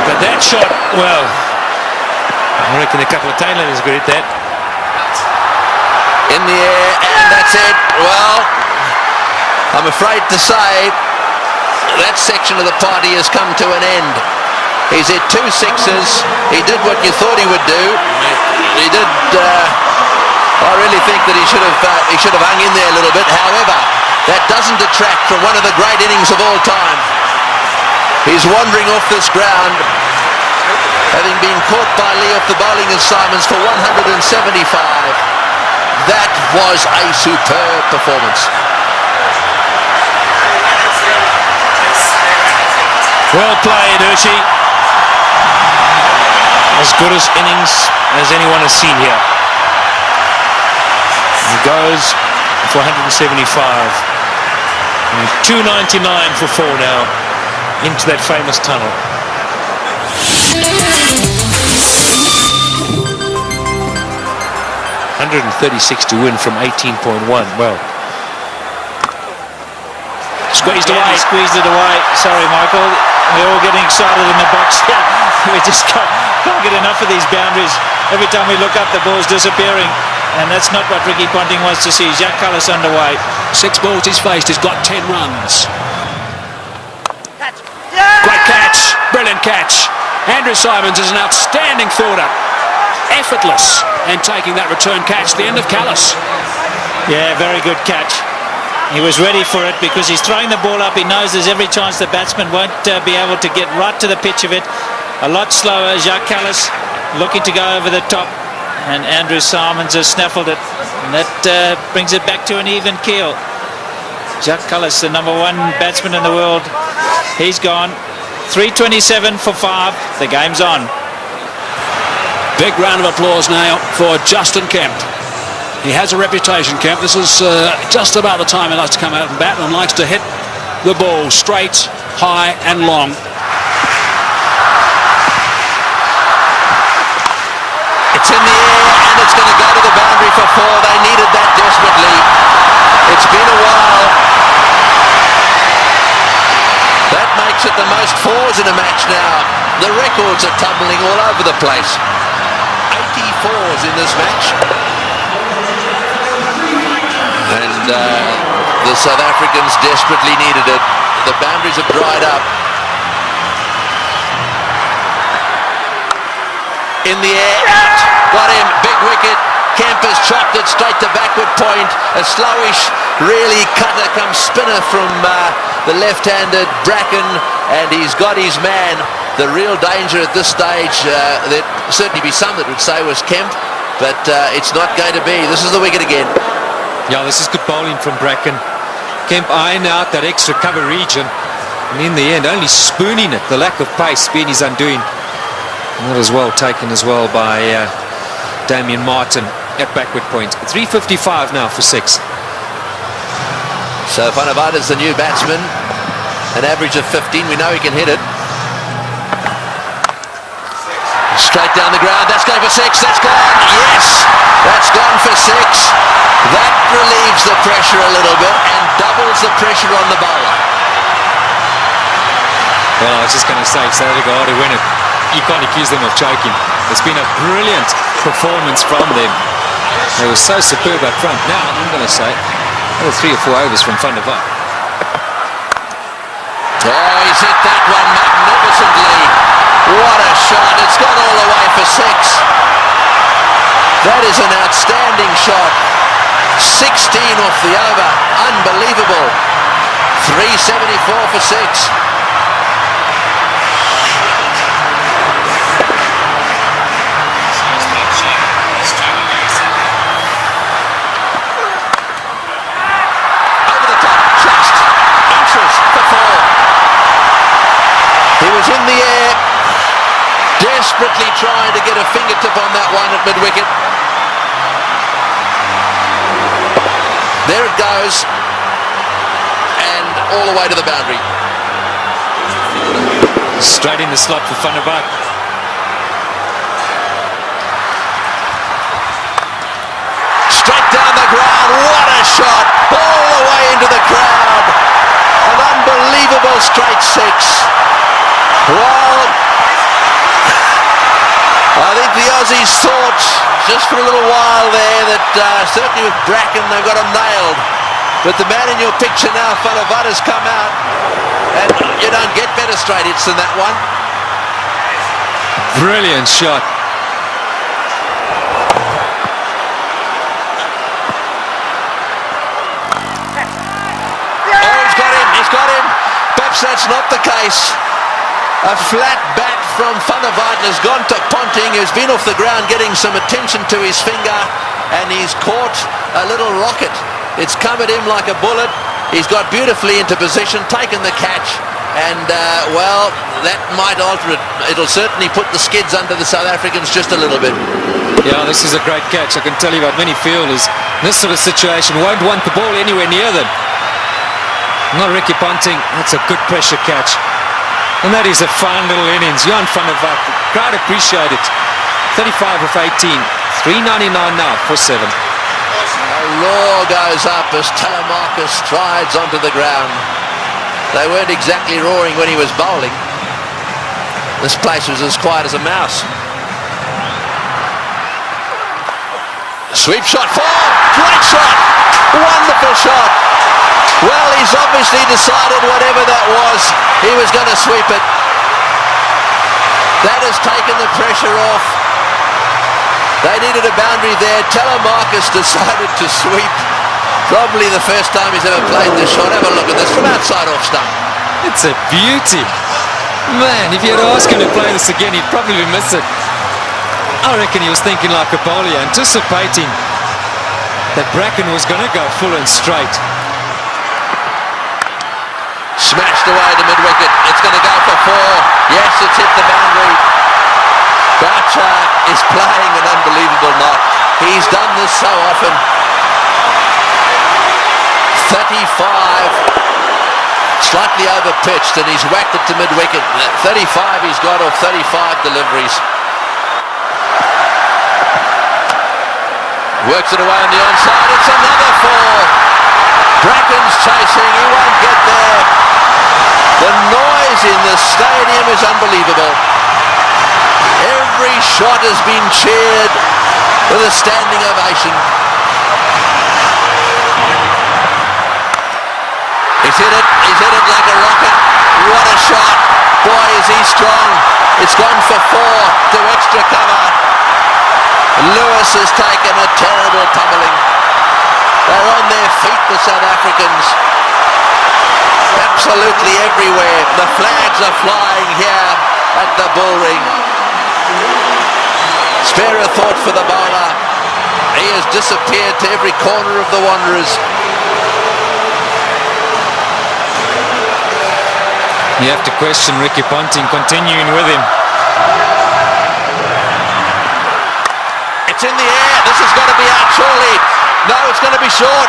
but that shot, well, I reckon a couple of tailenders could hit that. In the air, and that's it. Well, I'm afraid to say that section of the party has come to an end. He's hit 2 sixes. He did what you thought he would do. He did. I really think that he should have hung in there a little bit. However, that doesn't detract from one of the great innings of all time. He's wandering off this ground, having been caught by Lee off the bowling of Simons for 175. That was a superb performance. Well played, Hershey. As good as innings as anyone has seen here. He goes for 175. And 299 for 4 now into that famous tunnel. 136 to win from 18.1. Well, Squeezed away. He squeezed it away. Sorry, Michael. We're all getting excited in the box here. We just can't get enough of these boundaries. Every time we look up, the ball's disappearing. And that's not what Ricky Ponting wants to see. Jacques Kallis underway. 6 balls he's faced. He's got 10 runs. Great catch. Brilliant catch. Andrew Simons is an outstanding fielder. Effortless. And taking that return catch. The end of Kallis. Yeah, very good catch. He was ready for it because he's throwing the ball up. He knows there's every chance the batsman won't be able to get right to the pitch of it. A lot slower. Jacques Kallis looking to go over the top. And Andrew Simons has snaffled it. And that brings it back to an even keel. Jacques Kallis, the number 1 batsman in the world. He's gone. 327 for 5. The game's on. Big round of applause now for Justin Kemp. He has a reputation, Kemp. This is just about the time he likes to come out and bat and likes to hit the ball straight, high and long. It's in the air and it's going to go to the boundary for 4. They needed that desperately. It's been a while. That makes it the most 4s in a match now. The records are tumbling all over the place. 84s in this match. And the South Africans desperately needed it. The boundaries have dried up. In the air, out. Got him, big wicket. Kemp has chopped it straight to backward point. A slowish, really cutter come spinner from the left-handed Bracken, and he's got his man. The real danger at this stage, there'd certainly be some that would say was Kemp, but it's not going to be. This is the wicket again. Yeah, this is good bowling from Bracken. Kemp eyeing out that extra cover region, and in the end only spooning it. The lack of pace being his undoing. And that was well taken as well by Damien Martin at backward point. 3:55 now for 6. So Van der Vaart is the new batsman. An average of 15. We know he can hit it. Straight down the ground. That's going for 6. That's gone. Yes! That's gone for 6. That relieves the pressure a little bit and doubles the pressure on the bowler. Well, I was just going to say, South Africa ought to win it. You can't accuse them of choking. It's been a brilliant performance from them. They were so superb up front. Now, I'm going to say, another 3 or 4 overs from Van der Vaart. Oh, he's hit that one magnificently. What a shot. It's gone all the way for 6. That is an outstanding shot. 16 off the over. Unbelievable. 374 for 6. He was in the air, desperately trying to get a fingertip on that one at mid-wicket. There it goes, and all the way to the boundary. Straight in the slot for Van der Vaart. Straight down the ground, what a shot, all the way into the crowd. An unbelievable straight 6. Well, I think the Aussies thought just for a little while there that certainly with Bracken they've got him nailed. But the man in your picture now, Van der Vaart, has come out, and you don't get better straight hits than that one. Brilliant shot. Oh, he's got him. Perhaps that's not the case. A flat bat from Van der Vaart has gone to Ponting, who's been off the ground getting some attention to his finger, and he's caught a little rocket. It's come at him like a bullet. He's got beautifully into position, taken the catch, and well, that might alter it. It'll certainly put the skids under the South Africans just a little bit. Yeah, this is a great catch. I can tell you about many fielders in this sort of situation won't want the ball anywhere near them. Not Ricky Ponting. That's a good pressure catch. And that is a fine little innings. Jan van der Vaart, crowd appreciate it. 35 of 18, 399 now for 7. A roar goes up as Telemarcus strides onto the ground. They weren't exactly roaring when he was bowling. This place was as quiet as a mouse. Sweep shot, 4, great shot, wonderful shot. Well, he's obviously decided whatever that was, he was going to sweep it. That has taken the pressure off. They needed a boundary there. Telemarcus decided to sweep. Probably the first time he's ever played this shot. Have a look at this from outside off stump. It's a beauty. Man, if you had asked him to play this again, he'd probably miss it. I reckon he was thinking like a bowler, anticipating that Bracken was going to go full and straight. Smashed away to mid-wicket. It's going to go for 4. Yes, it's hit the boundary. Boucher is playing often. 35. Slightly over-pitched, and he's whacked it to mid-wicket. 35 he's got off 35 deliveries. Works it away on the onside. It's another 4. Bracken's chasing. He won't get there. The noise in the stadium is unbelievable. Every shot has been cheered with a standing ovation. He's hit it like a rocket. What a shot. Boy, is he strong. It's gone for 4 to extra cover. Lewis has taken a terrible pummeling. They're on their feet, the South Africans. Absolutely everywhere. The flags are flying here at the bull ring. Spare a thought for the bowler. He has disappeared to every corner of the Wanderers. You have to question Ricky Ponting continuing with him. It's in the air. This has got to be out surely. No, it's going to be short.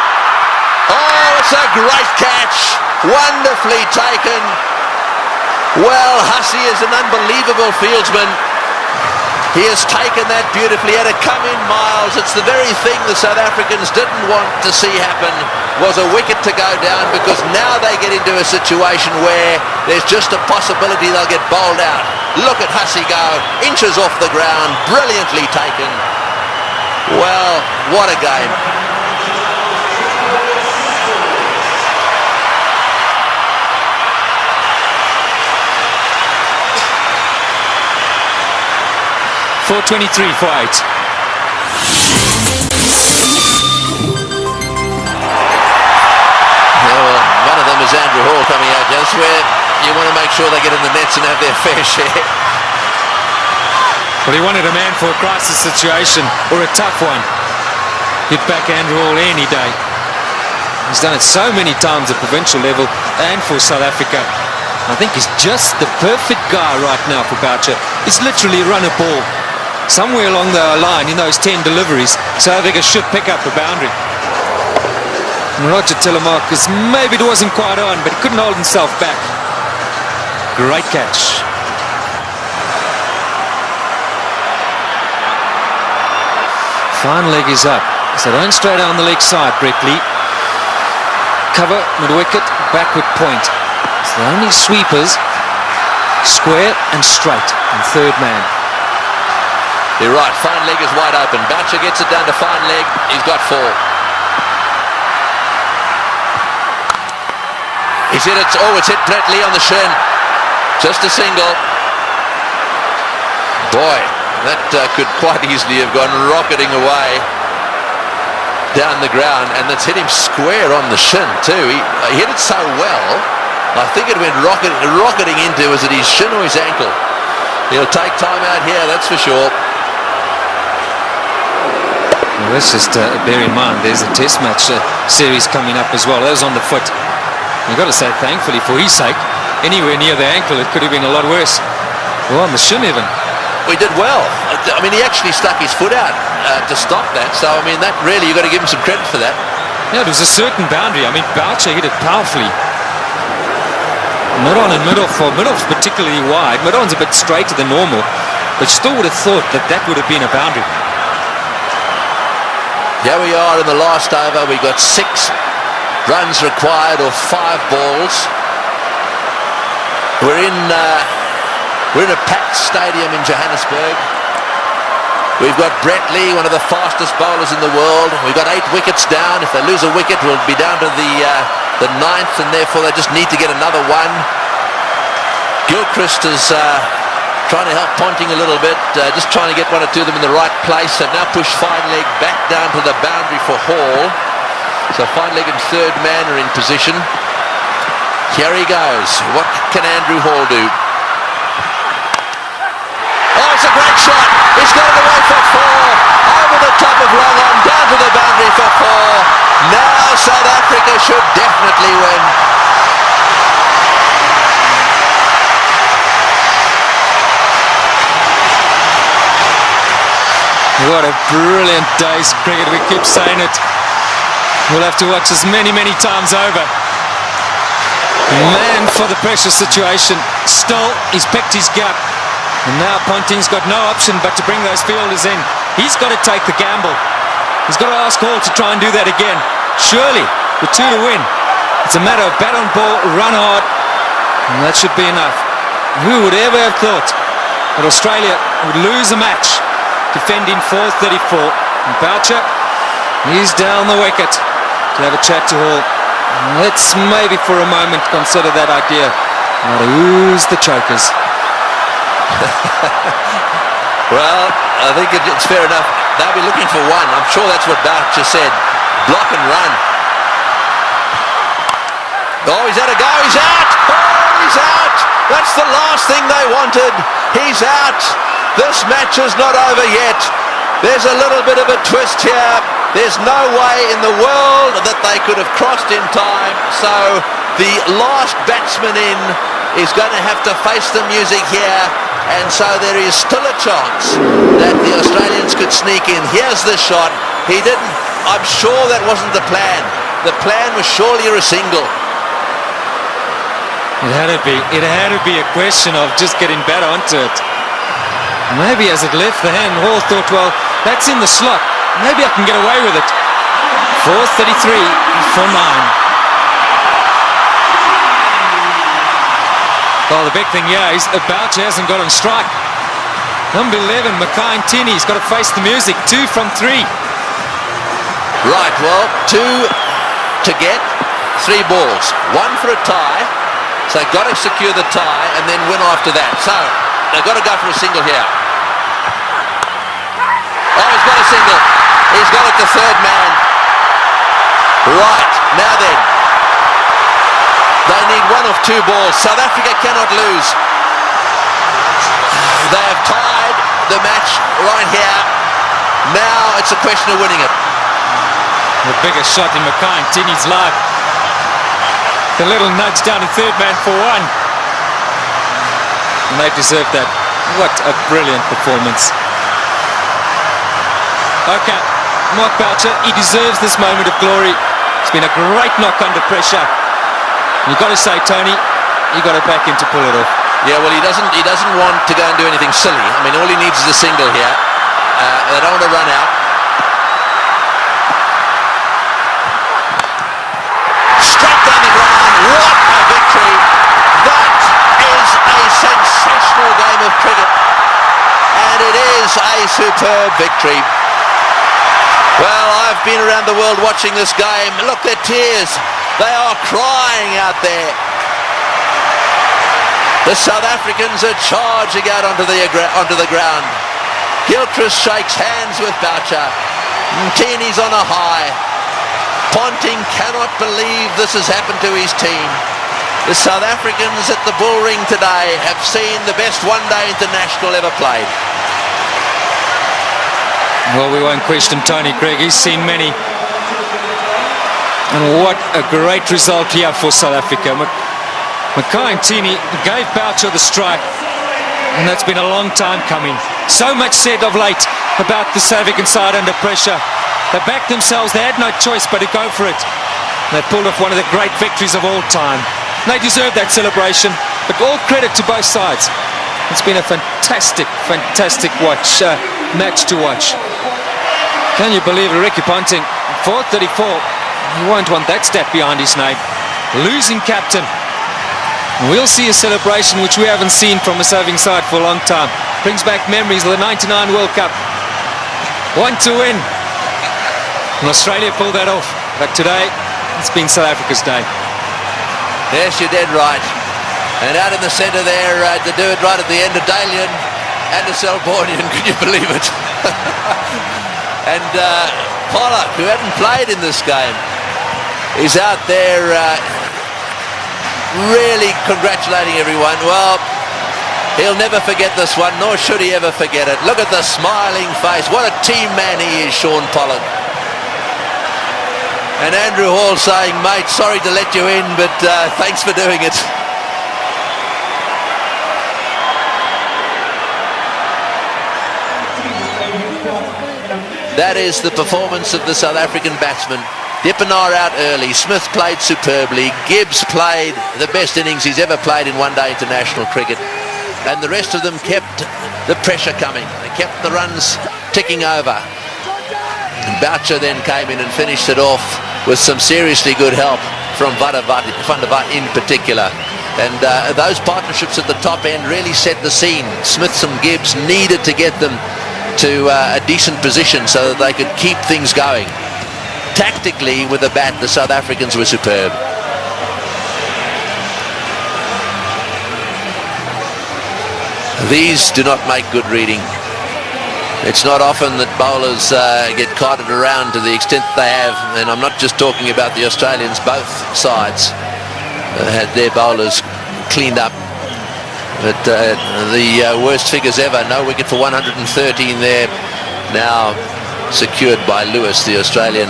Oh, it's a great catch. Wonderfully taken. Well, Hussey is an unbelievable fieldsman. He has taken that beautifully. He had to come in miles. It's the very thing the South Africans didn't want to see happen, was a wicket to go down, because now they get into a situation where there's just a possibility they'll get bowled out. Look at Hussey go. Inches off the ground. Brilliantly taken. Well, what a game. .423 for 8. Well, one of them is Andrew Hall coming out. That's where you want to make sure they get in the nets and have their fair share. Well, he wanted a man for a crisis situation, or a tough one. Hit back Andrew Hall any day. He's done it so many times at provincial level and for South Africa. I think he's just the perfect guy right now for Boucher. He's literally run a ball. Somewhere along the line in those 10 deliveries, South Africa should pick up a boundary. And Roger Telemarcus, maybe it wasn't quite on, but he couldn't hold himself back. Great catch. Fine leg is up. So don't straight down the leg side, Brett Lee. Cover, mid-wicket, backward point. So the only sweepers, square and straight, and third man. You're right, fine leg is wide open. Boucher gets it down to fine leg. He's got 4. He's hit it. Oh, it's hit Brett Lee on the shin. Just a single. Boy, that could quite easily have gone rocketing away down the ground, and that's hit him square on the shin too. He hit it so well, I think it went rocketing into, was it his shin or his ankle? He'll take time out here, that's for sure. Well, let's just bear in mind there's a test match series coming up as well. That was on the foot. You've got to say thankfully for his sake, anywhere near the ankle it could have been a lot worse. Well, on the shin even. We did well. I mean, he actually stuck his foot out to stop that. So, I mean, that really, you've got to give him some credit for that. Yeah, it was a certain boundary. I mean, Boucher hit it powerfully. Mid-on and mid-off, or mid-off's particularly wide. Mid-on's a bit straighter than normal, but still would have thought that that would have been a boundary. Here we are in the last over. We got 6 runs required or 5 balls. We're in a packed stadium in Johannesburg. We've got Brett Lee, one of the fastest bowlers in the world. We've got 8 wickets down. If they lose a wicket, we'll be down to the 9th, and therefore they just need to get another one. Gilchrist is trying to help Ponting a little bit, just trying to get 1 or 2 of them in the right place. They've now pushed fine leg back down to the boundary for Hall. So fine leg and third man are in position. Here he goes. What can Andrew Hall do? Oh, it's a great shot. He's got it away for 4. Over the top of long on, down to the boundary for 4. Now South Africa should definitely win. What a brilliant day's cricket. We keep saying it. We'll have to watch this many, many times over. Man for the pressure situation. Still, he's picked his gap. And now Ponting's got no option but to bring those fielders in. He's got to take the gamble. He's got to ask Hall to try and do that again. Surely, the 2 to win. It's a matter of bat on ball, run hard, and that should be enough. Who would ever have thought that Australia would lose a match defending 434? And Boucher, he's down the wicket to have a chat to Hall. Let's maybe for a moment consider that idea. Now who's the chokers? Well, I think it's fair enough. They'll be looking for one. I'm sure that's what Boucher said. Block and run. Oh, he's had a go. He's out. Oh, he's out. That's the last thing they wanted. He's out. This match is not over yet. There's a little bit of a twist here. There's no way in the world that they could have crossed in time. So the last batsman in is going to have to face the music here. And so there is still a chance that the Australians could sneak in. Here's the shot. He didn't. I'm sure that wasn't the plan. The plan was surely a single. It had to be a question of just getting better onto it. Maybe as it left the hand, Hall thought, well, that's in the slot. Maybe I can get away with it. 4:33 for 9. Well, the big thing here is Boucher hasn't got on strike. Number 11, Mackay-Tinney's got to face the music. 2 from 3. Right, well, 2 to get, 3 balls. 1 for a tie. So they've got to secure the tie and then win after that. So they've got to go for a single here. Oh, he's got a single. He's got it, the third man. Right, now then. They need 1 of 2 balls. South Africa cannot lose. They have tied the match right here. Now it's a question of winning it. The biggest shot in Mackay-Tinney's life. The little nudge down to third man for 1. And they deserve that. What a brilliant performance. Okay, Mark Boucher, he deserves this moment of glory. It's been a great knock under pressure. And you've got to say, Tony, you've got to back him to pull it off. Yeah, well, he doesn't want to go and do anything silly. I mean, all he needs is a single here. They don't want to run out. Straight down the ground. What a victory. That is a sensational game of cricket. And it is a superb victory. Well, I've been around the world watching this game. Look, their tears. They are crying out there. The South Africans are charging out onto the ground. Gilchrist shakes hands with Boucher. Mtini's on a high. Ponting cannot believe this has happened to his team. The South Africans at the Bull Ring today have seen the best one-day international ever played. Well, we won't question Tony Craig. He's seen many. And what a great result here for South Africa. Mackay-Tinney gave Boucher the strike. And that's been a long time coming. So much said of late about the South African side under pressure. They backed themselves. They had no choice but to go for it. They pulled off one of the great victories of all time. They deserve that celebration. But all credit to both sides. It's been a fantastic, fantastic match to watch. Can you believe it? Ricky Ponting, 434. You won't want that stat behind his name. Losing captain. We'll see a celebration which we haven't seen from a serving side for a long time. Brings back memories of the 99 World Cup. 1 to win. And Australia pulled that off. But today, it's been South Africa's day. Yes, you're dead right. And out in the centre there, to do it right at the end of Dalian and the Selbornian, can you believe it? And Pollock, who hadn't played in this game, is out there really congratulating everyone. Well, he'll never forget this one, nor should he ever forget it. Look at the smiling face. What a team man he is, Sean Pollock. And Andrew Hall saying, mate, sorry to let you in, but thanks for doing it. That is the performance of the South African batsmen. Dippenaar out early. Smith played superbly. Gibbs played the best innings he's ever played in one-day international cricket. And the rest of them kept the pressure coming. They kept the runs ticking over. And Boucher then came in and finished it off with some seriously good help from Van der Vaart in particular. And those partnerships at the top end really set the scene. Smith and Gibbs needed to get them to a decent position so that they could keep things going. Tactically, with the bat, the South Africans were superb. These do not make good reading. It's not often that bowlers get carted around to the extent they have, and I'm not just talking about the Australians. Both sides had their bowlers cleaned up. But the worst figures ever. No wicket for 113 there. Now secured by Lewis, the Australian.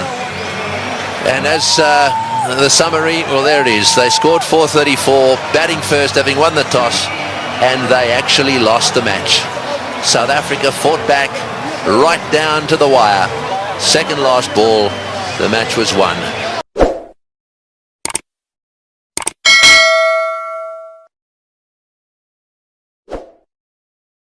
And as the summary, well, there it is. They scored 434, batting first, having won the toss, and they actually lost the match. South Africa fought back right down to the wire. Second last ball, the match was won.